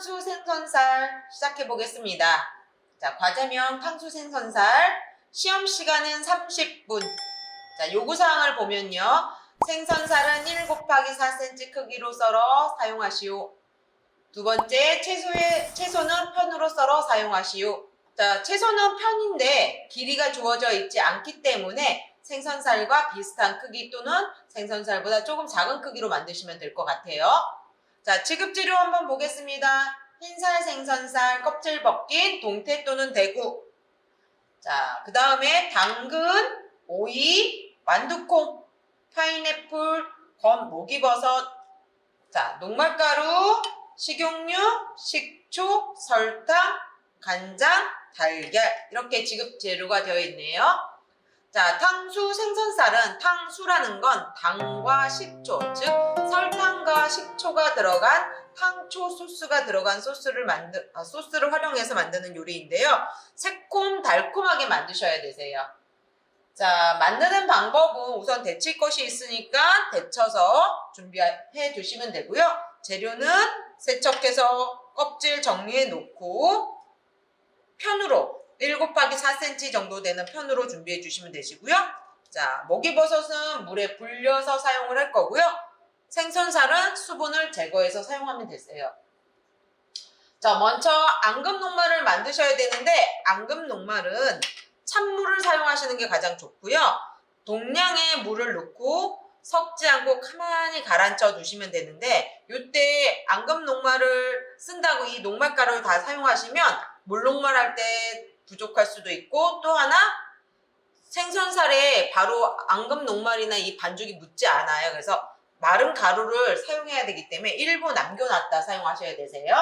탕수 생선살 시작해 보겠습니다. 자, 과제명 탕수 생선살, 시험 시간은 30분. 자, 요구사항을 보면요. 생선살은 1 곱하기 4cm 크기로 썰어 사용하시오. 두 번째, 채소는 편으로 썰어 사용하시오. 자, 채소는 편인데 길이가 주어져 있지 않기 때문에 생선살과 비슷한 크기 또는 생선살보다 조금 작은 크기로 만드시면 될 것 같아요. 자, 지급재료 한번 보겠습니다. 흰살 생선살, 껍질 벗긴 동태 또는 대구. 자, 그 다음에 당근, 오이, 완두콩, 파인애플, 검 목이버섯, 자, 녹말가루, 식용유, 식초, 설탕, 간장, 달걀 이렇게 지급재료가 되어 있네요. 자, 탕수 생선살은 탕수라는 건 당과 식초, 즉 설탕과 식초가 들어간 탕초 소스가 들어간 소스를 활용해서 만드는 요리인데요. 새콤달콤하게 만드셔야 되세요. 자, 만드는 방법은 우선 데칠 것이 있으니까 데쳐서 준비해 두시면 되고요. 재료는 세척해서 껍질 정리해 놓고 편으로 1 곱하기 4cm 정도 되는 편으로 준비해 주시면 되시고요. 자, 목이버섯은 물에 불려서 사용을 할 거고요. 생선살은 수분을 제거해서 사용하면 되세요. 자, 먼저 앙금녹말을 만드셔야 되는데 앙금녹말은 찬물을 사용하시는 게 가장 좋고요. 동량의 물을 넣고 섞지 않고 가만히 가라앉혀 두시면 되는데 이때 앙금녹말을 쓴다고 이 녹말가루를 다 사용하시면 물녹말 할 때 부족할 수도 있고 또 하나 생선살에 바로 앙금녹말이나 이 반죽이 묻지 않아요. 그래서 마른 가루를 사용해야 되기 때문에 일부 남겨놨다 사용하셔야 되세요.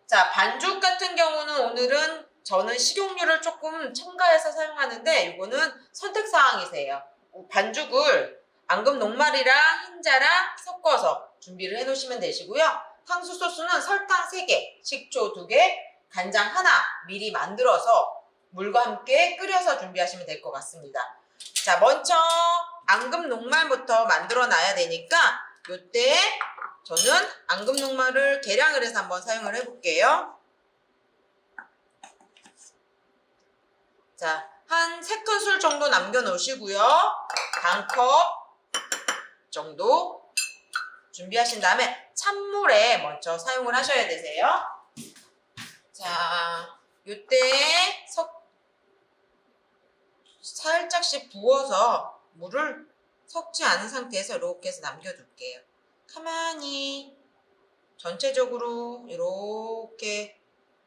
자, 반죽 같은 경우는 오늘은 저는 식용유를 조금 첨가해서 사용하는데 이거는 선택사항이세요. 반죽을 앙금녹말이랑 흰자랑 섞어서 준비를 해 놓으시면 되시고요. 탕수 소스는 설탕 3개, 식초 2개, 간장 하나 미리 만들어서 물과 함께 끓여서 준비하시면 될 것 같습니다. 자, 먼저 앙금녹말부터 만들어 놔야 되니까 이때 저는 앙금녹말을 계량을 해서 한번 사용을 해볼게요. 자, 한 3큰술 정도 남겨 놓으시고요. 반컵 정도 준비하신 다음에 찬물에 먼저 사용을 하셔야 되세요. 자, 이때 살짝씩 부어서 물을 섞지 않은 상태에서 이렇게 해서 남겨둘게요. 가만히 전체적으로 이렇게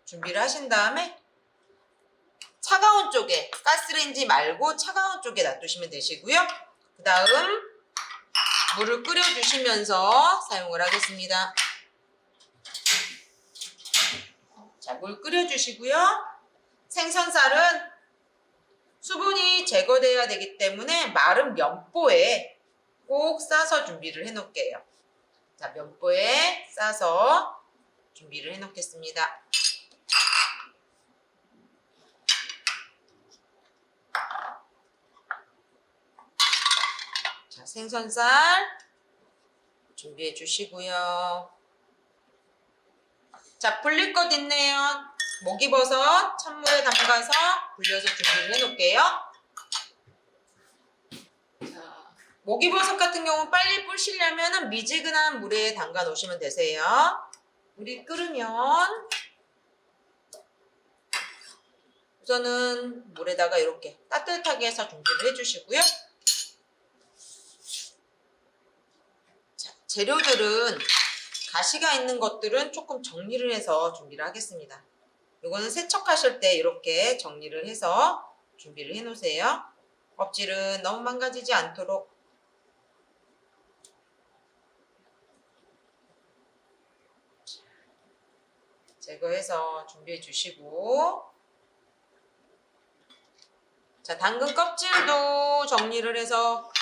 준비를 하신 다음에 차가운 쪽에, 가스레인지 말고 차가운 쪽에 놔두시면 되시고요. 그 다음 물을 끓여주시면서 사용을 하겠습니다. 자, 물 끓여주시고요. 생선살은 수분이 제거되어야 되기 때문에 마른 면보에 꼭 싸서 준비를 해 놓을게요. 자, 면보에 싸서 준비를 해 놓겠습니다. 자, 생선살 준비해 주시고요. 자, 불릴 것 있네요. 목이버섯 찬물에 담가서 불려서 준비를 해 놓을게요. 자, 목이버섯 같은 경우 빨리 불시려면 미지근한 물에 담가 놓으시면 되세요. 물이 끓으면 우선은 물에다가 이렇게 따뜻하게 해서 준비를 해 주시고요. 자, 재료들은 가시가 있는 것들은 조금 정리를 해서 준비를 하겠습니다. 이거는 세척하실 때 이렇게 정리를 해서 준비를 해 놓으세요. 껍질은 너무 망가지지 않도록 제거해서 준비해 주시고, 자, 당근 껍질도 정리를 해서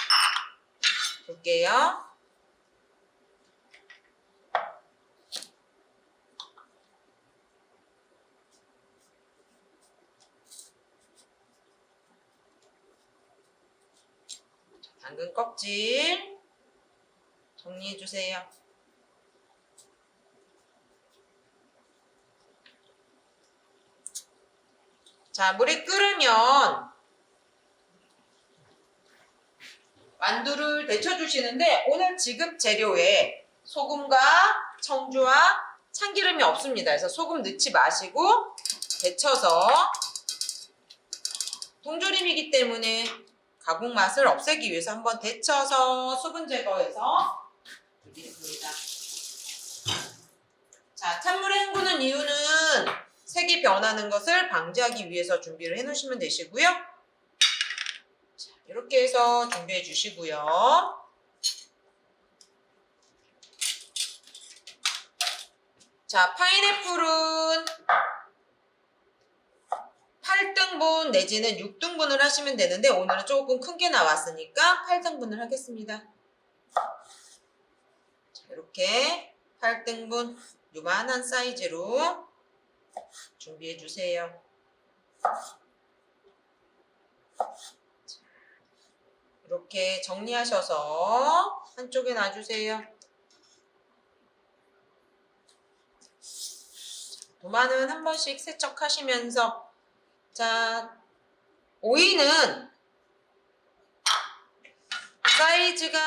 볼게요. 당근 껍질 정리해 주세요. 자, 물이 끓으면 만두를 데쳐주시는데 오늘 지급 재료에 소금과 청주와 참기름이 없습니다. 그래서 소금 넣지 마시고 데쳐서 통조림이기 때문에 가공 맛을 없애기 위해서 한번 데쳐서 수분 제거해서 드리겠습니다. 자, 찬물에 헹구는 이유는 색이 변하는 것을 방지하기 위해서 준비를 해 놓으시면 되시고요. 자, 이렇게 해서 준비해 주시고요. 자, 파인애플은 8등분 내지는 6등분을 하시면 되는데 오늘은 조금 큰 게 나왔으니까 8등분을 하겠습니다. 자, 이렇게 8등분 요만한 사이즈로 준비해 주세요. 이렇게 정리하셔서 한쪽에 놔주세요. 도마는 한 번씩 세척하시면서, 자, 오이는 사이즈가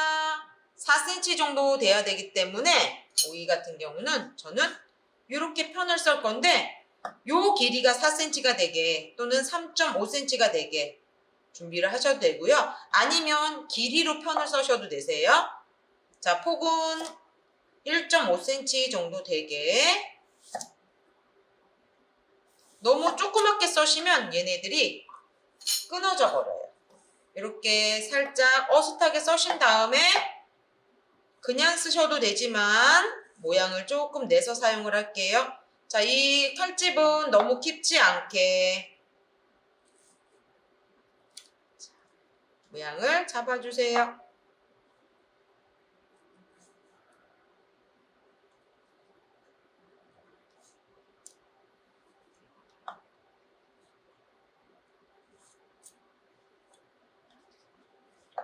4cm 정도 돼야 되기 때문에 오이 같은 경우는 저는 이렇게 편을 썰 건데 요 길이가 4cm가 되게 또는 3.5cm가 되게 준비를 하셔도 되고요. 아니면 길이로 편을 써셔도 되세요. 자, 폭은 1.5cm 정도 되게. 너무 조그맣게 써시면 얘네들이 끊어져 버려요. 이렇게 살짝 어슷하게 써신 다음에 그냥 쓰셔도 되지만 모양을 조금 내서 사용을 할게요. 자, 이 칼집은 너무 깊지 않게 모양을 잡아주세요.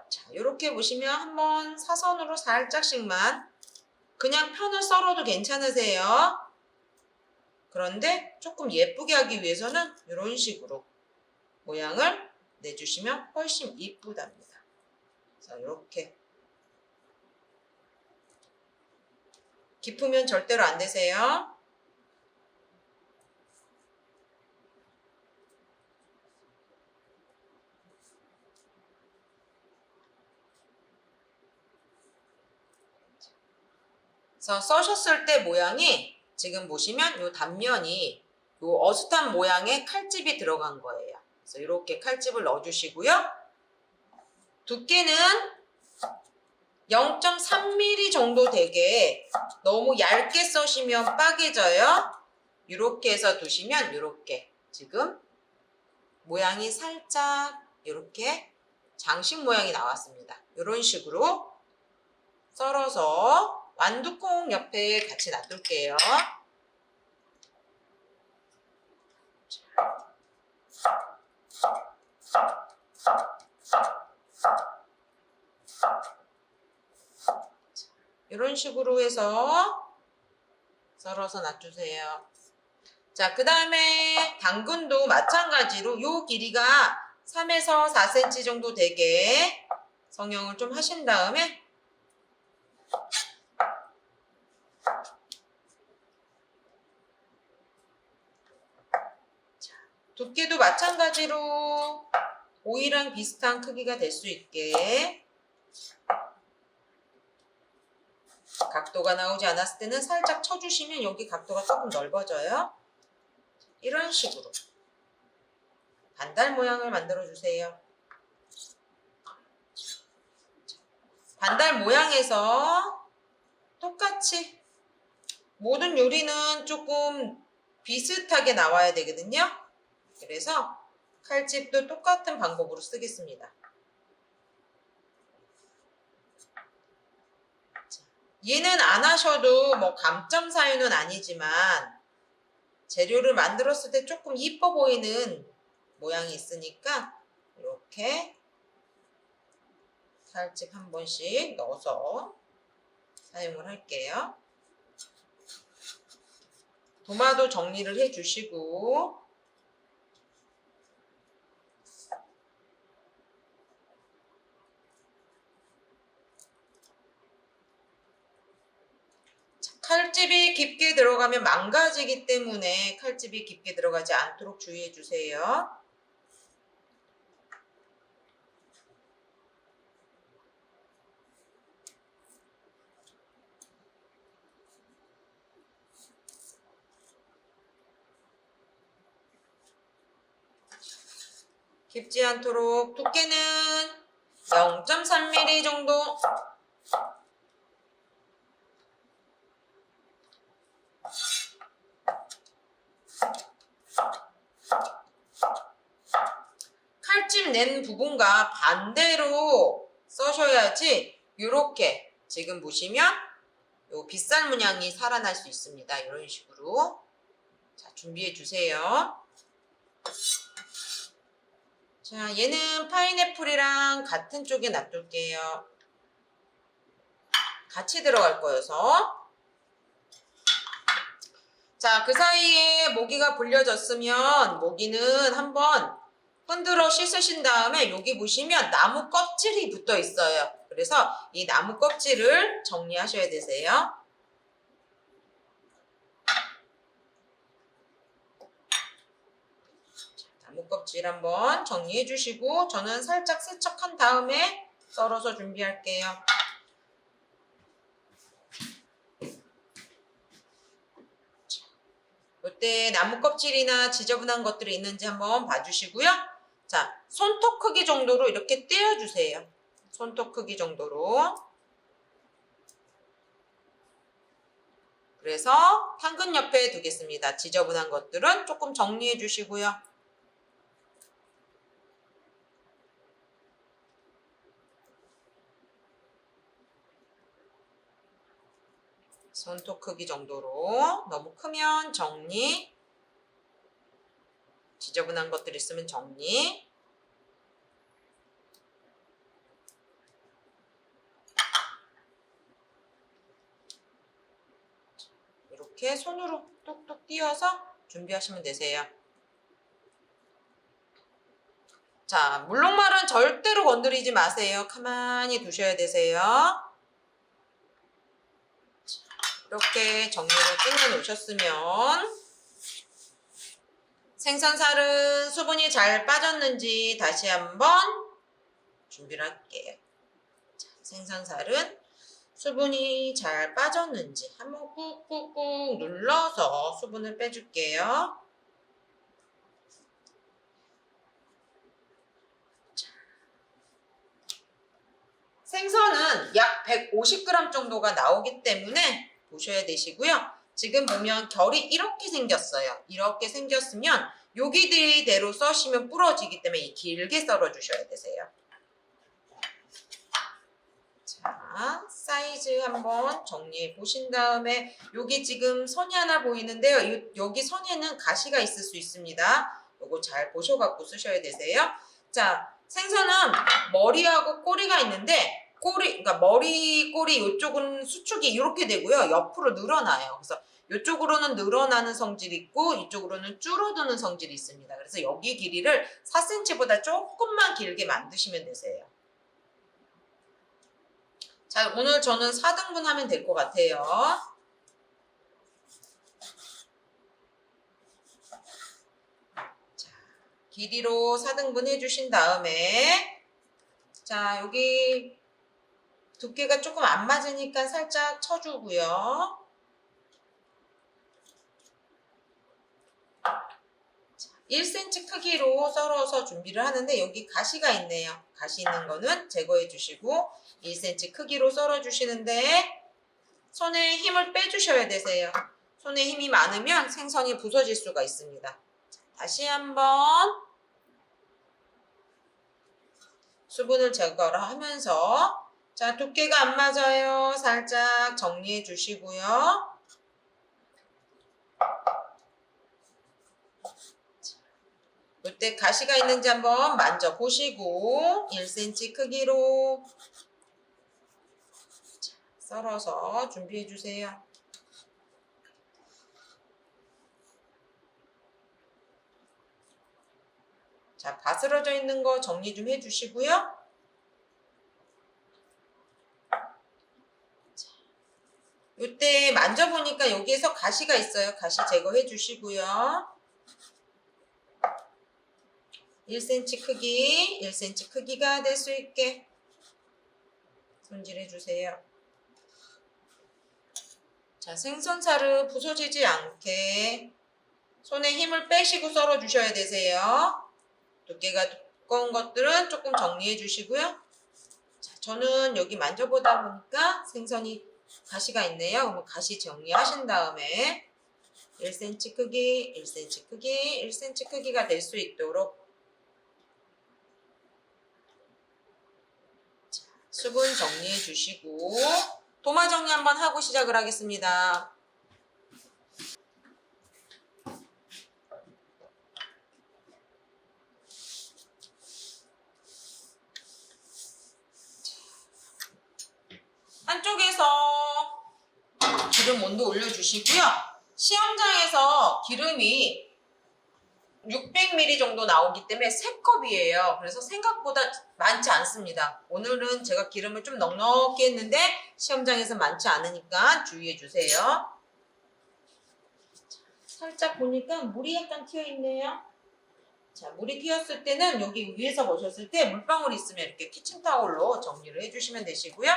자, 이렇게 보시면 한번 사선으로 살짝씩만 그냥 편을 썰어도 괜찮으세요. 그런데 조금 예쁘게 하기 위해서는 이런 식으로 모양을 내주시면 훨씬 이쁘답니다. 자, 이렇게 깊으면 절대로 안 되세요. 그래서 써셨을 때 모양이 지금 보시면 이 단면이 이 어슷한 모양의 칼집이 들어간 거예요. 그래서 이렇게 칼집을 넣어주시고요. 두께는 0.3mm 정도 되게, 너무 얇게 써시면 빠개져요. 이렇게 해서 두시면 이렇게 지금 모양이 살짝 이렇게 장식 모양이 나왔습니다. 이런 식으로 썰어서 완두콩 옆에 같이 놔둘게요. 이런 식으로 해서 썰어서 놔주세요. 자, 그 다음에 당근도 마찬가지로 요 길이가 3에서 4cm 정도 되게 성형을 좀 하신 다음에 두께도 마찬가지로 오이랑 비슷한 크기가 될 수 있게, 각도가 나오지 않았을 때는 살짝 쳐주시면 여기 각도가 조금 넓어져요. 이런 식으로 반달 모양을 만들어 주세요. 반달 모양에서 똑같이 모든 요리는 조금 비슷하게 나와야 되거든요. 그래서 칼집도 똑같은 방법으로 쓰겠습니다. 얘는 안 하셔도 뭐 감점 사유는 아니지만 재료를 만들었을 때 조금 이뻐 보이는 모양이 있으니까 이렇게 칼집 한 번씩 넣어서 사용을 할게요. 도마도 정리를 해 주시고, 깊게 들어가면 망가지기 때문에 칼집이 깊게 들어가지 않도록 주의해 주세요. 깊지 않도록 두께는 0.3mm 정도. 칼집 낸 부분과 반대로 써셔야지 이렇게 지금 보시면 요 빗살 문양이 살아날 수 있습니다. 이런 식으로. 자, 준비해 주세요. 자, 얘는 파인애플이랑 같은 쪽에 놔둘게요. 같이 들어갈 거여서. 자, 그 사이에 모기가 불려졌으면 모기는 한번 흔들어 씻으신 다음에 여기 보시면 나무 껍질이 붙어 있어요. 그래서 이 나무 껍질을 정리하셔야 되세요. 나무 껍질 한번 정리해 주시고 저는 살짝 세척한 다음에 썰어서 준비할게요. 이때 나무 껍질이나 지저분한 것들이 있는지 한번 봐주시고요. 자, 손톱 크기 정도로 이렇게 떼어주세요. 손톱 크기 정도로. 그래서 당근 옆에 두겠습니다. 지저분한 것들은 조금 정리해 주시고요. 손톱 크기 정도로. 너무 크면 정리. 지저분한 것들 있으면 정리. 이렇게 손으로 뚝뚝 띄어서 준비하시면 되세요. 자, 물록말은 절대로 건드리지 마세요. 가만히 두셔야 되세요. 이렇게 정리를 끝내 놓으셨으면 생선살은 수분이 잘 빠졌는지 다시 한번 준비를 할게요. 자, 생선살은 수분이 잘 빠졌는지 한번 꾹꾹꾹 눌러서 수분을 빼줄게요. 생선은 약 150g 정도가 나오기 때문에 보셔야 되시고요. 지금 보면 결이 이렇게 생겼어요. 이렇게 생겼으면 여기대로 써시면 부러지기 때문에 길게 썰어 주셔야 되세요. 자, 사이즈 한번 정리해 보신 다음에 여기 지금 선이 하나 보이는데요. 여기 선에는 가시가 있을 수 있습니다. 요거 잘 보셔갖고 쓰셔야 되세요. 자, 생선은 머리하고 꼬리가 있는데 그러니까 머리, 꼬리 이쪽은 수축이 이렇게 되고요. 옆으로 늘어나요. 그래서 이쪽으로는 늘어나는 성질이 있고 이쪽으로는 줄어드는 성질이 있습니다. 그래서 여기 길이를 4cm보다 조금만 길게 만드시면 되세요. 자, 오늘 저는 4등분 하면 될 것 같아요. 자, 길이로 4등분 해주신 다음에 자, 여기 두께가 조금 안 맞으니까 살짝 쳐주고요. 1cm 크기로 썰어서 준비를 하는데 여기 가시가 있네요. 가시 있는 거는 제거해 주시고 1cm 크기로 썰어 주시는데 손에 힘을 빼주셔야 되세요. 손에 힘이 많으면 생선이 부서질 수가 있습니다. 다시 한번 수분을 제거를 하면서 자, 두께가 안 맞아요. 살짝 정리해 주시고요. 이때 가시가 있는지 한번 만져보시고 1cm 크기로 썰어서 준비해 주세요. 자, 바스러져 있는 거 정리 좀 해주시고요. 이때 만져보니까 보니까 여기에서 가시가 있어요. 가시 제거해 주시고요. 1cm 크기, 1cm 크기가 될 수 있게 손질해 주세요. 자, 생선살은 부서지지 않게 손에 힘을 빼시고 썰어 주셔야 되세요. 두께가 두꺼운 것들은 조금 정리해 주시고요. 자, 저는 여기 만져보다 보니까 생선이 가시가 있네요. 그럼 가시 정리하신 다음에 1cm 크기, 1cm 크기, 1cm 크기가 될 수 있도록 수분 정리해 주시고 도마 정리 한번 하고 시작을 하겠습니다. 한쪽에서 기름 온도 올려주시고요. 시험장에서 기름이 600ml 정도 나오기 때문에 3컵이에요. 그래서 생각보다 많지 않습니다. 오늘은 제가 기름을 좀 넉넉히 했는데 시험장에서 많지 않으니까 주의해 주세요. 살짝 보니까 물이 약간 튀어 있네요. 자, 물이 튀었을 때는 여기 위에서 보셨을 때 물방울이 있으면 이렇게 키친타올로 정리를 해주시면 되시고요.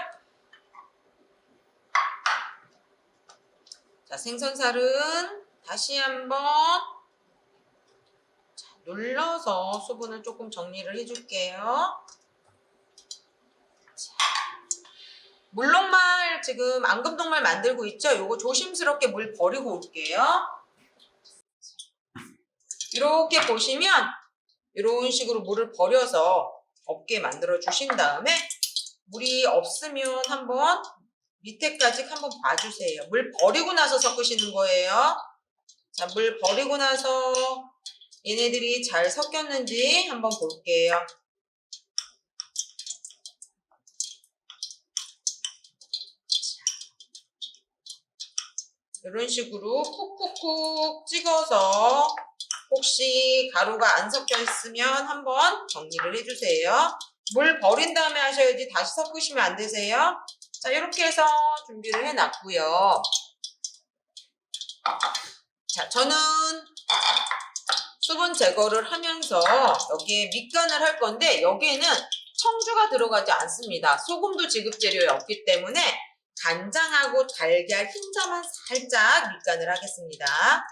자, 생선살은 다시 한번 눌러서 수분을 조금 정리를 해줄게요. 자, 물녹말 지금 앙금녹말 만들고 있죠? 요거 조심스럽게 물 버리고 올게요. 이렇게 보시면 이런 식으로 물을 버려서 없게 만들어 주신 다음에 물이 없으면 한번 밑에까지 한번 봐주세요. 물 버리고 나서 섞으시는 거예요. 자, 물 버리고 나서 얘네들이 잘 섞였는지 한번 볼게요. 이런 식으로 쿡쿡쿡 찍어서 혹시 가루가 안 섞여 있으면 한번 정리를 해주세요. 물 버린 다음에 하셔야지 다시 섞으시면 안 되세요. 자, 이렇게 해서 준비를 해놨고요. 자, 저는 수분 제거를 하면서 여기에 밑간을 할 건데 여기에는 청주가 들어가지 않습니다. 소금도 지급 재료에 없기 때문에 간장하고 달걀 흰자만 살짝 밑간을 하겠습니다.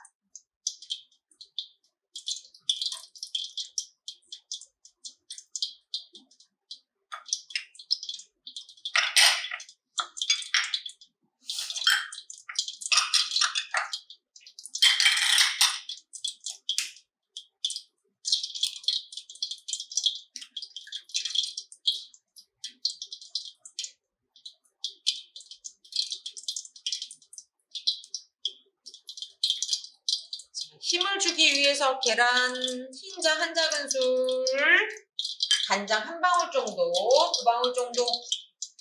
힘을 주기 위해서 계란 흰자 한 작은술, 간장 한 방울 정도, 2방울 정도,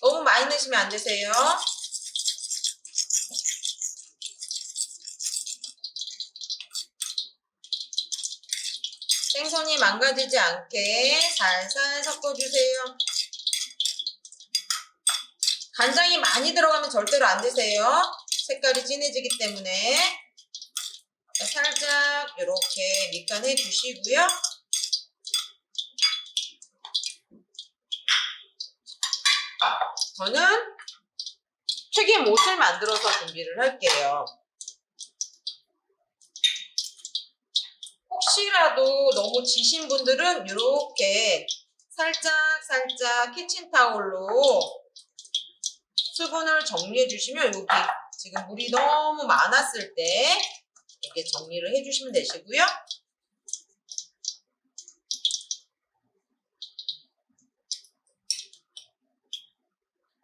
너무 많이 넣으시면 안 되세요. 생선이 망가지지 않게 살살 섞어주세요. 간장이 많이 들어가면 절대로 안 되세요. 색깔이 진해지기 때문에. 살짝 이렇게 밑간해 주시고요. 저는 튀김옷을 만들어서 준비를 할게요. 혹시라도 너무 지신 분들은 이렇게 살짝 키친타올로 수분을 정리해 주시면 여기 지금 물이 너무 많았을 때 이렇게 정리를 해주시면 되시고요.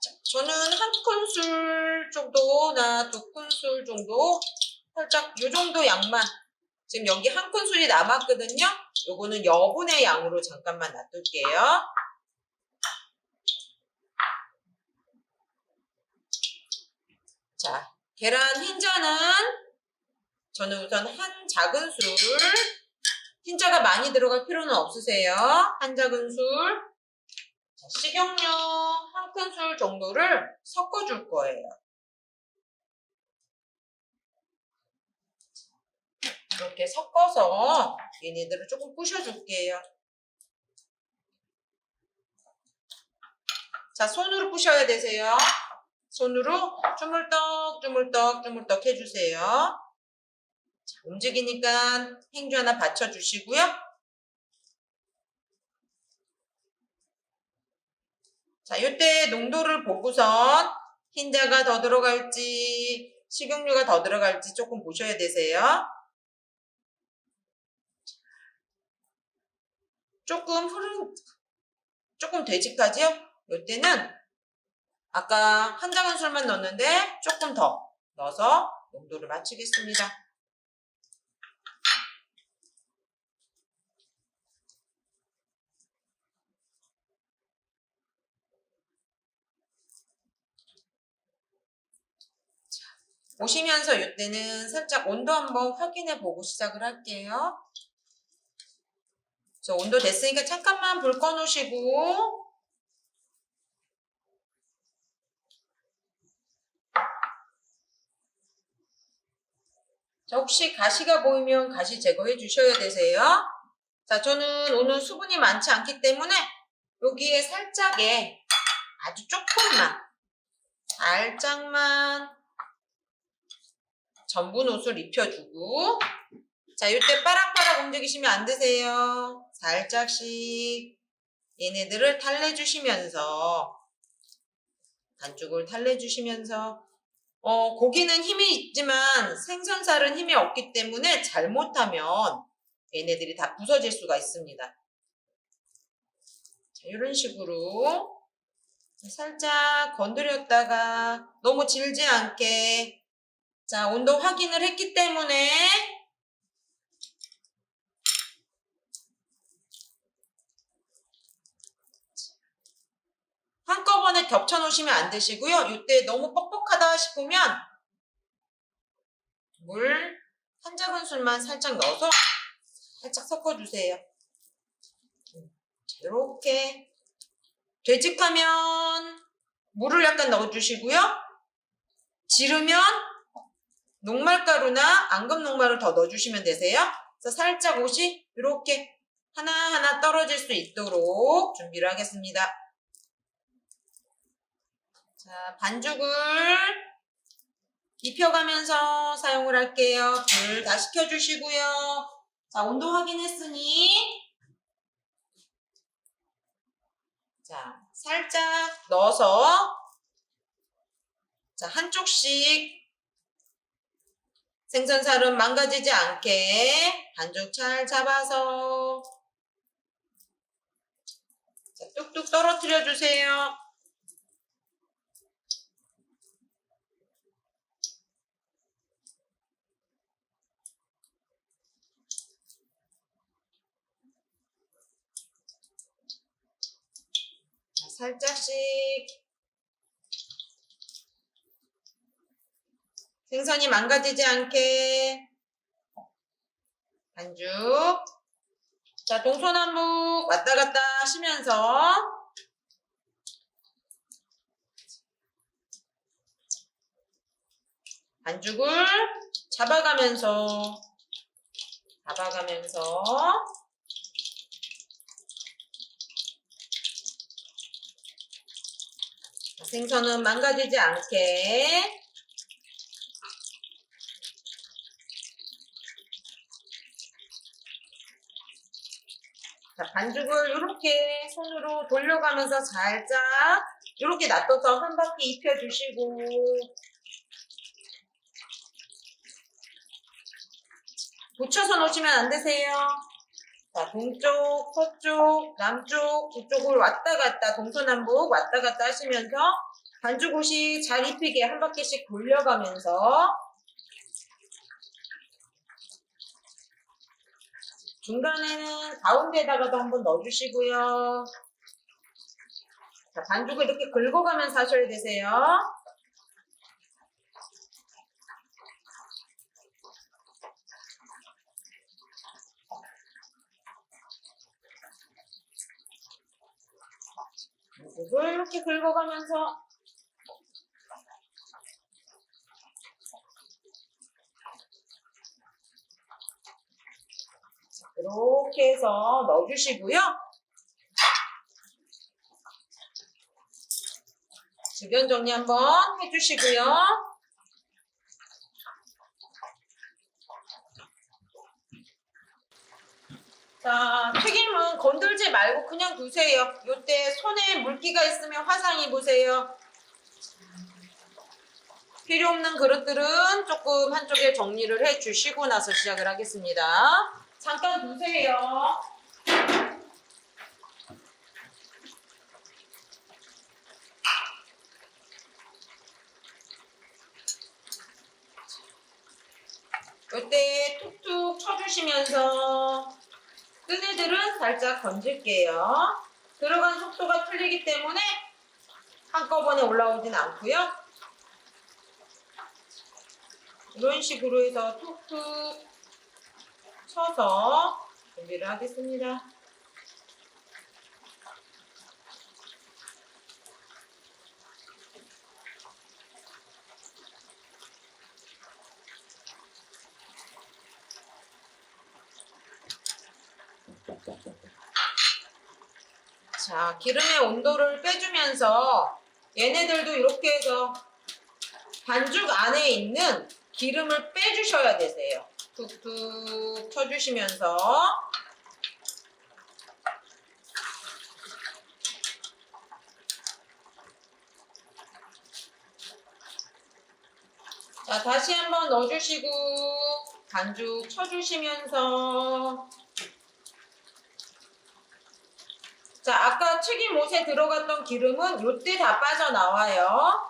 자, 저는 한 큰술 정도나 2큰술 정도 살짝 이 정도 양만 지금 여기 한 큰술이 남았거든요. 요거는 여분의 양으로 잠깐만 놔둘게요. 자, 계란 흰자는 저는 우선 한 작은술, 흰자가 많이 들어갈 필요는 없으세요. 한 작은술, 식용유 한 큰술 정도를 섞어줄 거예요. 이렇게 섞어서 얘네들을 조금 부셔줄게요. 자, 손으로 부셔야 되세요. 손으로 주물떡 해주세요. 자, 움직이니까 행주 하나 받쳐주시고요. 자, 이때 농도를 보고선 흰자가 더 들어갈지 식용유가 더 들어갈지 조금 보셔야 되세요. 조금 되직하죠? 이때는 아까 한 작은술만 넣었는데 조금 더 넣어서 농도를 맞추겠습니다. 보시면서 이때는 살짝 온도 한번 확인해 보고 시작을 할게요. 저 온도 됐으니까 잠깐만 불 꺼 놓으시고 자, 혹시 가시가 보이면 가시 제거해 주셔야 되세요. 자, 저는 오늘 수분이 많지 않기 때문에 여기에 살짝에 아주 조금만 살짝만 전분 옷을 입혀주고 자, 이때 빠락빠락 움직이시면 안 되세요. 살짝씩 얘네들을 탈내주시면서 반죽을 탈내주시면서 고기는 힘이 있지만 생선살은 힘이 없기 때문에 잘못하면 얘네들이 다 부서질 수가 있습니다. 자, 이런 식으로 살짝 건드렸다가 너무 질지 않게 자, 온도 확인을 했기 때문에 한꺼번에 겹쳐 놓으시면 안 되시고요. 이때 너무 뻑뻑하다 싶으면 물 한 작은술만 살짝 넣어서 살짝 섞어주세요. 이렇게 되직하면 물을 약간 넣어주시고요. 지르면 녹말가루나 앙금 녹말을 더 넣어주시면 되세요. 그래서 살짝 옷이 이렇게 하나하나 떨어질 수 있도록 준비를 하겠습니다. 자, 반죽을 입혀가면서 사용을 할게요. 불 다시 켜주시고요. 자, 온도 확인했으니 자, 살짝 넣어서 자, 한쪽씩 생선살은 망가지지 않게 반죽 잘 잡아서 자, 뚝뚝 떨어뜨려 주세요. 자, 살짝씩 생선이 망가지지 않게 반죽 자, 동서남북 왔다 갔다 하시면서 반죽을 잡아가면서 생선은 망가지지 않게 자, 반죽을 이렇게 손으로 돌려가면서 살짝 이렇게 놔둬서 한 바퀴 입혀주시고 붙여서 놓으시면 안 되세요. 자, 동쪽, 서쪽, 남쪽, 북쪽을 왔다 갔다 동서남북 왔다 갔다 하시면서 반죽옷이 잘 입히게 한 바퀴씩 돌려가면서 중간에는 가운데다가도 한번 넣어주시고요. 자, 반죽을 이렇게 긁어가면서 하셔야 되세요. 반죽을 이렇게 긁어가면서 이렇게 해서 넣어주시고요. 주변 정리 한번 해주시고요. 자, 튀김은 건들지 말고 그냥 두세요. 이때 손에 물기가 있으면 화상 입으세요. 필요 없는 그릇들은 조금 한쪽에 정리를 해주시고 나서 시작을 하겠습니다. 잠깐 두세요. 이때 툭툭 쳐주시면서 뜬 애들은 살짝 건질게요. 들어간 속도가 틀리기 때문에 한꺼번에 올라오진 않고요. 이런 식으로 해서 툭툭 쳐서 준비를 하겠습니다. 자, 기름의 온도를 빼주면서 얘네들도 이렇게 해서 반죽 안에 있는 기름을 빼주셔야 되세요. 툭툭 쳐주시면서 자, 다시 한번 넣어주시고 반죽 쳐주시면서 자, 아까 튀김옷에 들어갔던 기름은 이때 다 빠져나와요.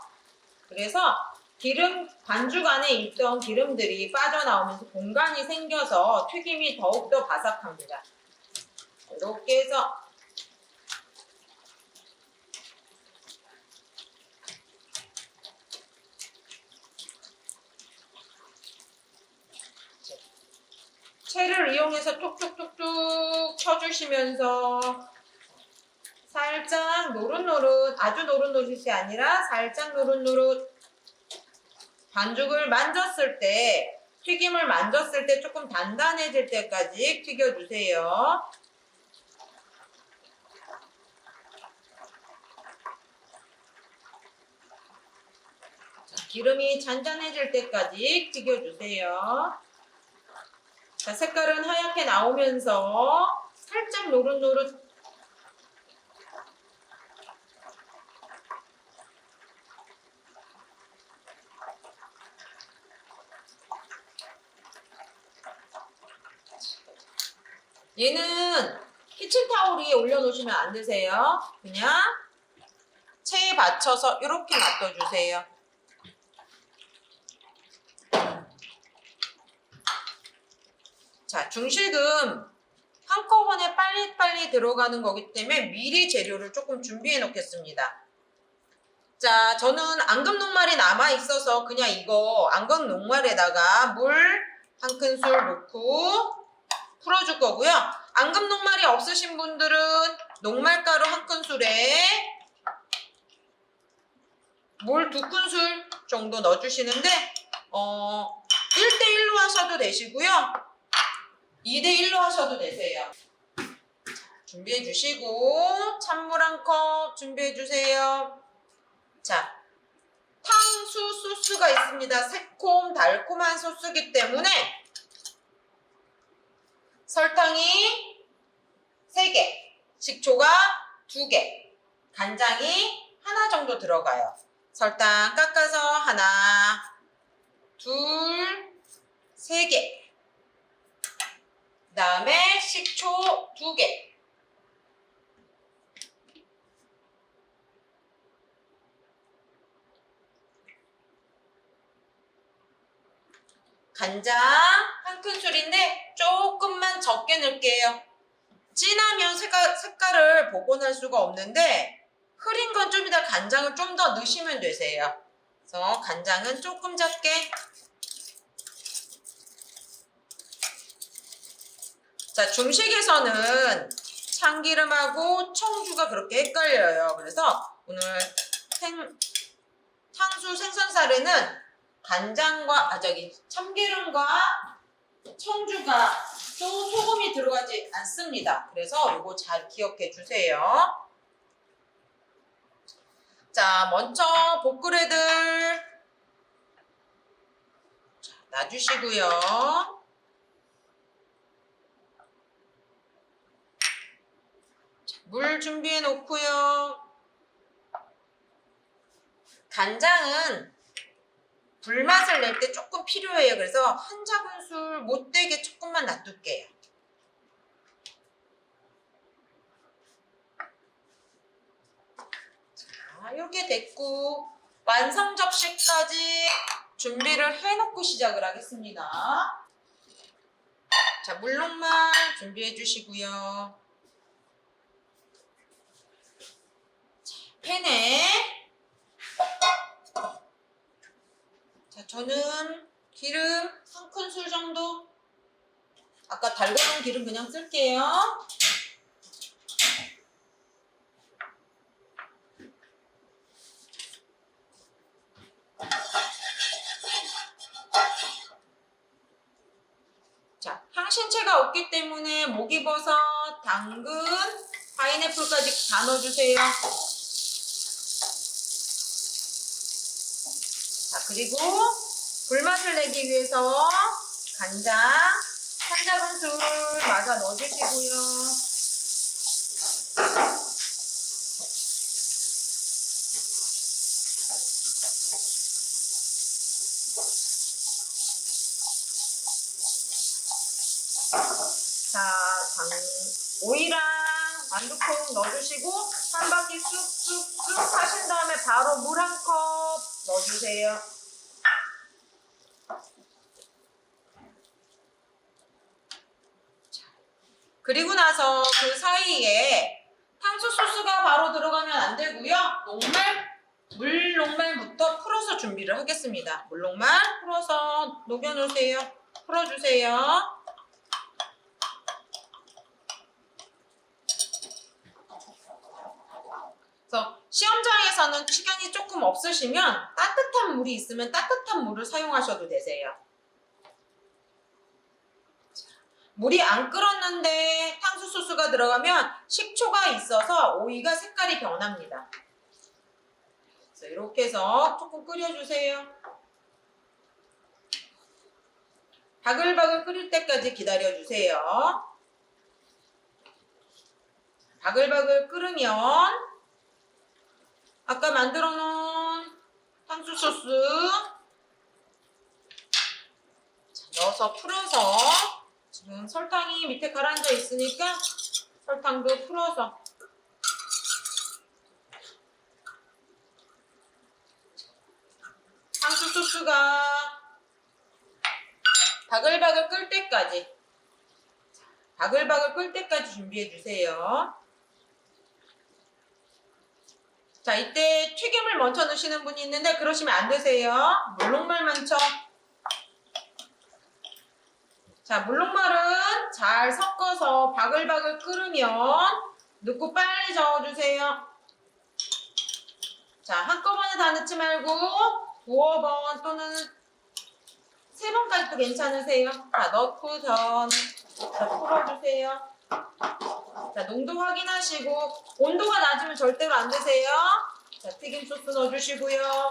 그래서 기름, 반죽 안에 있던 기름들이 빠져나오면서 공간이 생겨서 튀김이 더욱더 바삭합니다. 이렇게 해서 채를 이용해서 툭툭툭툭 쳐주시면서 살짝 노릇노릇, 아주 노릇노릇이 아니라 살짝 노릇노릇 반죽을 만졌을 때, 튀김을 만졌을 때 조금 단단해질 때까지 튀겨주세요. 자, 기름이 잔잔해질 때까지 튀겨주세요. 자, 색깔은 하얗게 나오면서 살짝 노릇노릇 얘는 키친타올 위에 올려놓으시면 안 되세요. 그냥 체에 받쳐서 이렇게 놔둬주세요. 자, 중식은 한꺼번에 빨리빨리 들어가는 거기 때문에 미리 재료를 조금 준비해 놓겠습니다. 자, 저는 앙금 녹말이 남아있어서 그냥 이거 앙금 녹말에다가 물 한 큰술 넣고 풀어줄 거고요. 앙금 녹말이 없으신 분들은 녹말가루 한 큰술에 물 2큰술 정도 넣어주시는데 1대1로 하셔도 되시고요. 2대1로 하셔도 되세요. 준비해 주시고 찬물 한 컵 준비해 주세요. 자, 탕수 소스가 있습니다. 새콤 달콤한 소스이기 때문에 설탕이 3개, 식초가 2개, 간장이 하나 정도 들어가요. 설탕 깎아서 하나, 둘, 3개. 그 다음에 식초 2개. 간장 한 큰술인데 조금만 적게 넣을게요. 진하면 색깔을 복원할 수가 없는데 흐린 건 좀 이따 간장을 좀 더 넣으시면 되세요. 그래서 간장은 조금 작게. 자, 중식에서는 참기름하고 청주가 그렇게 헷갈려요. 그래서 오늘 탕수 생선살에는 간장과 참기름과 청주가 또 소금이 들어가지 않습니다. 그래서 이거 잘 기억해 주세요. 자, 먼저 볶으레들 놔주시고요. 물 준비해 놓고요. 간장은 불맛을 낼 때 조금 필요해요. 그래서 한 작은술 못되게 조금만 놔둘게요. 자, 이렇게 됐고 완성 접시까지 준비를 해놓고 시작을 하겠습니다. 자, 물녹말 준비해 주시고요. 팬에 자, 저는 기름 1큰술 정도 아까 달궈놓은 기름 그냥 쓸게요. 자, 향신채가 없기 때문에 목이버섯, 당근, 파인애플까지 다 넣어주세요. 자, 그리고 불맛을 내기 위해서 간장 한 작은술 마저 넣어주시고요. 자, 오이랑 만두콩 넣어주시고 한 바퀴 쑥쑥쑥 하신 다음에 바로 물 한 컵 넣어주세요. 그리고 나서 그 사이에 탕수 소스가 바로 들어가면 안 되고요. 물녹말부터 풀어서 준비를 하겠습니다. 물녹말 풀어서 녹여놓으세요. 풀어주세요. 그래서 시험장에서는 시간이 조금 없으시면 따뜻한 물이 있으면 따뜻한 물을 사용하셔도 되세요. 물이 안 끓었는데 탕수 소스가 들어가면 식초가 있어서 오이가 색깔이 변합니다. 그래서 이렇게 해서 조금 끓여주세요. 바글바글 끓일 때까지 기다려주세요. 바글바글 끓으면 아까 만들어 놓은 탕수 소스 넣어서 풀어서 지금 설탕이 밑에 가라앉아 있으니까 설탕도 풀어서 탕수 소스가 바글바글 끓 때까지 준비해 주세요. 자, 이때 튀김을 먼저 넣으시는 분이 있는데 그러시면 안 되세요. 물녹말 먼저. 자, 물녹말은 잘 섞어서 바글바글 끓으면 넣고 빨리 저어주세요. 자, 한꺼번에 다 넣지 말고 2번 또는 3번까지도 괜찮으세요. 자, 넣고선 자, 풀어주세요. 자, 농도 확인하시고 온도가 낮으면 절대로 안 되세요. 자, 튀김 소스 넣어주시고요.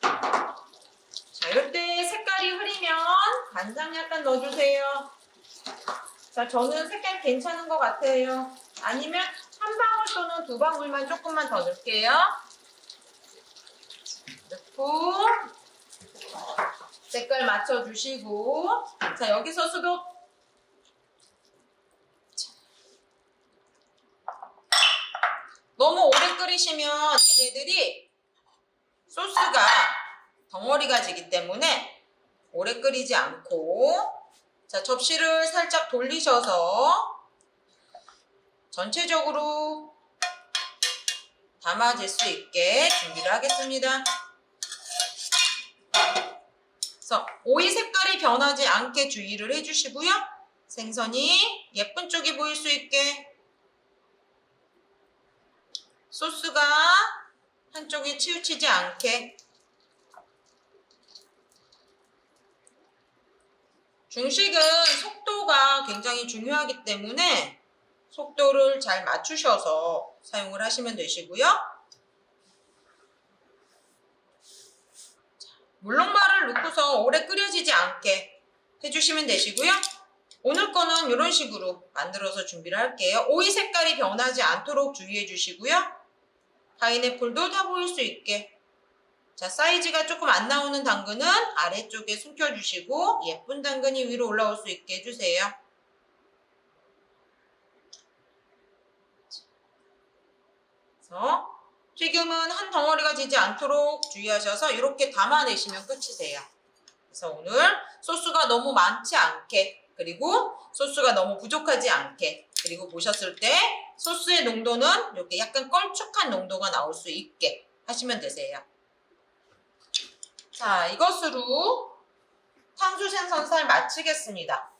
자, 이럴 때 색깔이 흐리면 간장 약간 넣어주세요. 자, 저는 색깔 괜찮은 것 같아요. 아니면 한 방울 또는 2방울만 조금만 더 넣을게요. 넣고 색깔 맞춰주시고 자, 여기서 수도 너무 오래 끓이시면 얘네들이 소스가 덩어리가 지기 때문에 오래 끓이지 않고 자, 접시를 살짝 돌리셔서 전체적으로 담아질 수 있게 준비를 하겠습니다. 그래서 오이 색깔이 변하지 않게 주의를 해주시고요. 생선이 예쁜 쪽이 보일 수 있게 소스가 한쪽에 치우치지 않게 중식은 속도가 굉장히 중요하기 때문에 속도를 잘 맞추셔서 사용을 하시면 되시고요. 물렁말을 넣고서 오래 끓여지지 않게 해주시면 되시고요. 오늘 거는 이런 식으로 만들어서 준비를 할게요. 오이 색깔이 변하지 않도록 주의해 주시고요. 파인애플도 다 보일 수 있게. 자, 사이즈가 조금 안 나오는 당근은 아래쪽에 숨겨주시고 예쁜 당근이 위로 올라올 수 있게 해주세요. 그래서 튀김은 한 덩어리가 지지 않도록 주의하셔서 이렇게 담아내시면 끝이세요. 그래서 오늘 소스가 너무 많지 않게, 그리고 소스가 너무 부족하지 않게, 그리고 보셨을 때 소스의 농도는 이렇게 약간 걸쭉한 농도가 나올 수 있게 하시면 되세요. 자, 이것으로 탕수생선살 마치겠습니다.